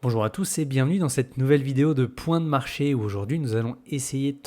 Bonjour à tous et bienvenue dans cette nouvelle vidéo de Point de marché où aujourd'hui nous allons essayer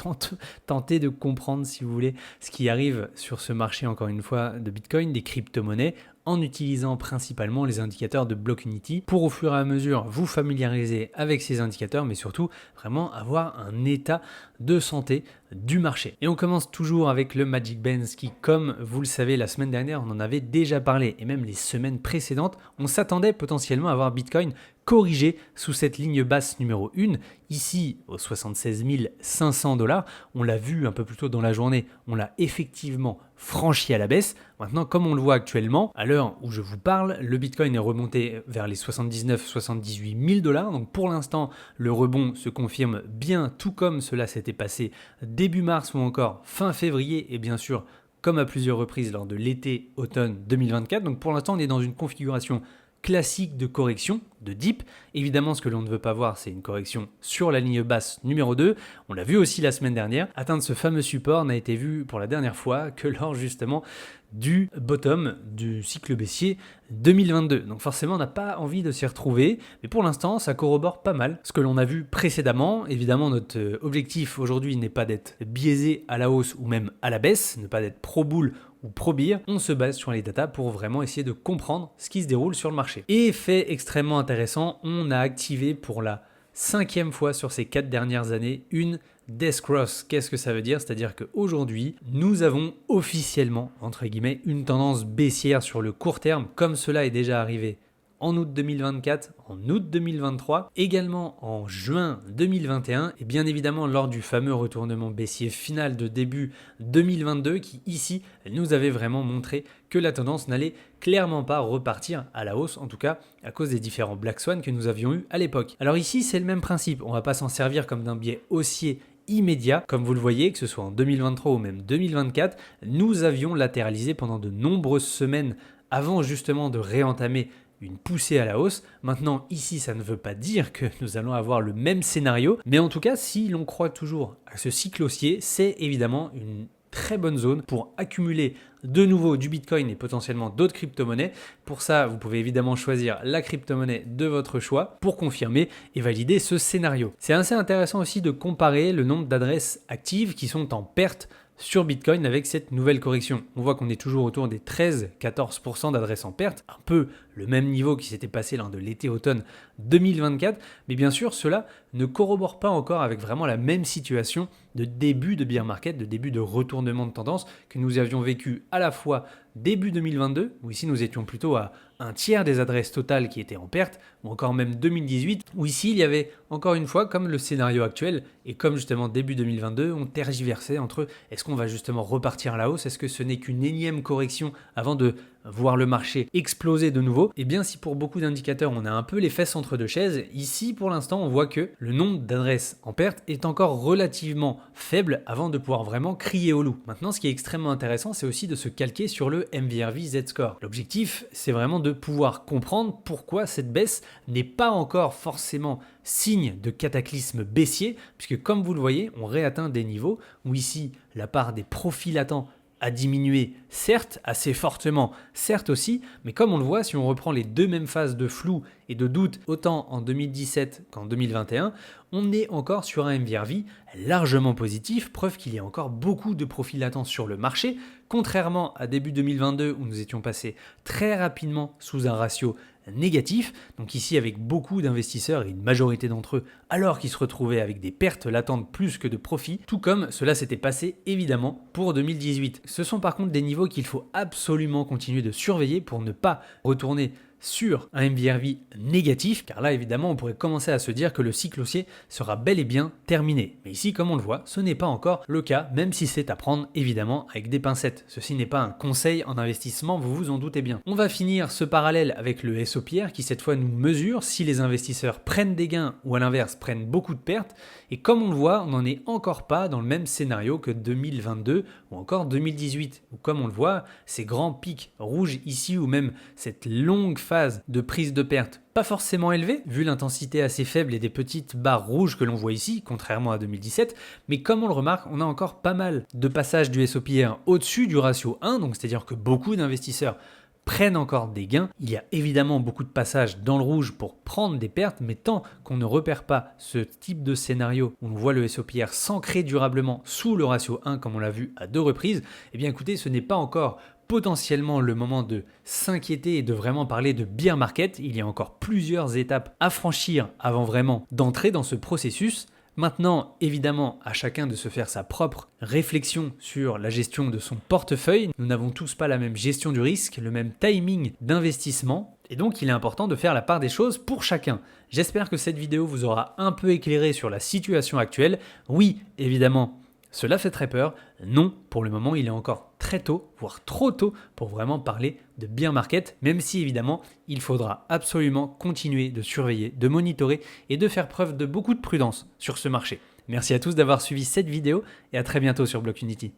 tenter de comprendre, si vous voulez, ce qui arrive sur ce marché, encore une fois, de Bitcoin, des crypto-monnaies, en utilisant principalement les indicateurs de Blocknity pour au fur et à mesure vous familiariser avec ces indicateurs, mais surtout vraiment avoir un état de santé du marché. Et on commence toujours avec le Magic Bands qui, comme vous le savez, la semaine dernière, on en avait déjà parlé, et même les semaines précédentes, on s'attendait potentiellement à voir Bitcoin corrigé sous cette ligne basse numéro 1, ici aux 76 500 $. On l'a vu un peu plus tôt dans la journée, on l'a effectivement franchi à la baisse. Maintenant, comme on le voit actuellement, à l'heure où je vous parle, le Bitcoin est remonté vers les 79-78 000 $. Donc pour l'instant, le rebond se confirme bien, tout comme cela s'était passé début mars ou encore fin février, et bien sûr, comme à plusieurs reprises lors de l'été-automne 2024. Donc pour l'instant, on est dans une configuration classique de correction, de dip. Évidemment, ce que l'on ne veut pas voir, c'est une correction sur la ligne basse numéro 2. On l'a vu aussi la semaine dernière. Atteindre ce fameux support n'a été vu pour la dernière fois que lors justement du bottom du cycle baissier 2022. Donc forcément, on n'a pas envie de s'y retrouver, mais pour l'instant, ça corrobore pas mal ce que l'on a vu précédemment. Évidemment, notre objectif aujourd'hui n'est pas d'être biaisé à la hausse ou même à la baisse, ne pas d'être pro-bull ou pro-bear. On se base sur les datas pour vraiment essayer de comprendre ce qui se déroule sur le marché. Et fait extrêmement intéressant, on a activé pour la 5e fois sur ces 4 dernières années une Death Cross. Qu'est-ce que ça veut dire? C'est-à-dire qu'aujourd'hui, nous avons officiellement, entre guillemets, une tendance baissière sur le court terme, comme cela est déjà arrivé en août 2024, en août 2023, également en juin 2021, et bien évidemment lors du fameux retournement baissier final de début 2022 qui ici nous avait vraiment montré que la tendance n'allait clairement pas repartir à la hausse, en tout cas à cause des différents Black Swan que nous avions eu à l'époque. Alors ici c'est le même principe, on ne va pas s'en servir comme d'un biais haussier immédiat. Comme vous le voyez, que ce soit en 2023 ou même 2024, nous avions latéralisé pendant de nombreuses semaines avant justement de réentamer une poussée à la hausse. Maintenant, ici, ça ne veut pas dire que nous allons avoir le même scénario, mais en tout cas, si l'on croit toujours à ce cycle haussier, c'est évidemment une très bonne zone pour accumuler de nouveau du Bitcoin et potentiellement d'autres crypto-monnaies. Pour ça, vous pouvez évidemment choisir la crypto-monnaie de votre choix pour confirmer et valider ce scénario. C'est assez intéressant aussi de comparer le nombre d'adresses actives qui sont en perte sur Bitcoin avec cette nouvelle correction. On voit qu'on est toujours autour des 13-14% d'adresses en perte, un peu le même niveau qui s'était passé lors de l'été-automne 2024, mais bien sûr cela ne corrobore pas encore avec vraiment la même situation de début de bear market, de début de retournement de tendance que nous avions vécu à la fois début 2022, où ici nous étions plutôt à un tiers des adresses totales qui étaient en perte, ou encore même 2018, où ici il y avait encore une fois, comme le scénario actuel, et comme justement début 2022, on tergiversait entre est-ce qu'on va justement repartir à la hausse, est-ce que ce n'est qu'une énième correction avant de voir le marché exploser de nouveau? Et bien si pour beaucoup d'indicateurs on a un peu les fesses entre deux chaises, ici pour l'instant on voit que le nombre d'adresses en perte est encore relativement faible avant de pouvoir vraiment crier au loup. Maintenant ce qui est extrêmement intéressant, c'est aussi de se calquer sur le MVRV Z-Score. L'objectif c'est vraiment de pouvoir comprendre pourquoi cette baisse n'est pas encore forcément signe de cataclysme baissier, puisque comme vous le voyez, on réatteint des niveaux où ici la part des profils latents a diminué, certes, assez fortement, certes aussi, mais comme on le voit, si on reprend les deux mêmes phases de flou et de doute, autant en 2017 qu'en 2021, on est encore sur un MVRV largement positif, preuve qu'il y a encore beaucoup de profils latents sur le marché, contrairement à début 2022 où nous étions passés très rapidement sous un ratio négatif, donc ici avec beaucoup d'investisseurs et une majorité d'entre eux alors qu'ils se retrouvaient avec des pertes latentes plus que de profits, tout comme cela s'était passé évidemment pour 2018. Ce sont par contre des niveaux qu'il faut absolument continuer de surveiller pour ne pas retourner sur un MVRV négatif, car là évidemment on pourrait commencer à se dire que le cycle haussier sera bel et bien terminé. Mais ici comme on le voit, ce n'est pas encore le cas, même si c'est à prendre évidemment avec des pincettes. Ceci n'est pas un conseil en investissement, vous vous en doutez bien. On va finir ce parallèle avec le SOPR qui cette fois nous mesure si les investisseurs prennent des gains ou à l'inverse prennent beaucoup de pertes, et comme on le voit, on n'en est encore pas dans le même scénario que 2022 ou encore 2018, où comme on le voit, ces grands pics rouges ici ou même cette longue phase de prise de perte pas forcément élevée, vu l'intensité assez faible et des petites barres rouges que l'on voit ici, contrairement à 2017, mais comme on le remarque, on a encore pas mal de passages du SOPR au-dessus du ratio 1, donc c'est-à-dire que beaucoup d'investisseurs prennent encore des gains. Il y a évidemment beaucoup de passages dans le rouge pour prendre des pertes, mais tant qu'on ne repère pas ce type de scénario où on voit le SOPR s'ancrer durablement sous le ratio 1 comme on l'a vu à 2 reprises, eh bien écoutez, ce n'est pas encore potentiellement le moment de s'inquiéter et de vraiment parler de bear market. Il y a encore plusieurs étapes à franchir avant vraiment d'entrer dans ce processus. Maintenant, évidemment, à chacun de se faire sa propre réflexion sur la gestion de son portefeuille. Nous n'avons tous pas la même gestion du risque, le même timing d'investissement. Et donc, il est important de faire la part des choses pour chacun. J'espère que cette vidéo vous aura un peu éclairé sur la situation actuelle. Oui, évidemment, cela fait très peur. Non, pour le moment, il est encore très tôt, voire trop tôt, pour vraiment parler de bear market, même si évidemment, il faudra absolument continuer de surveiller, de monitorer et de faire preuve de beaucoup de prudence sur ce marché. Merci à tous d'avoir suivi cette vidéo et à très bientôt sur Block Unity.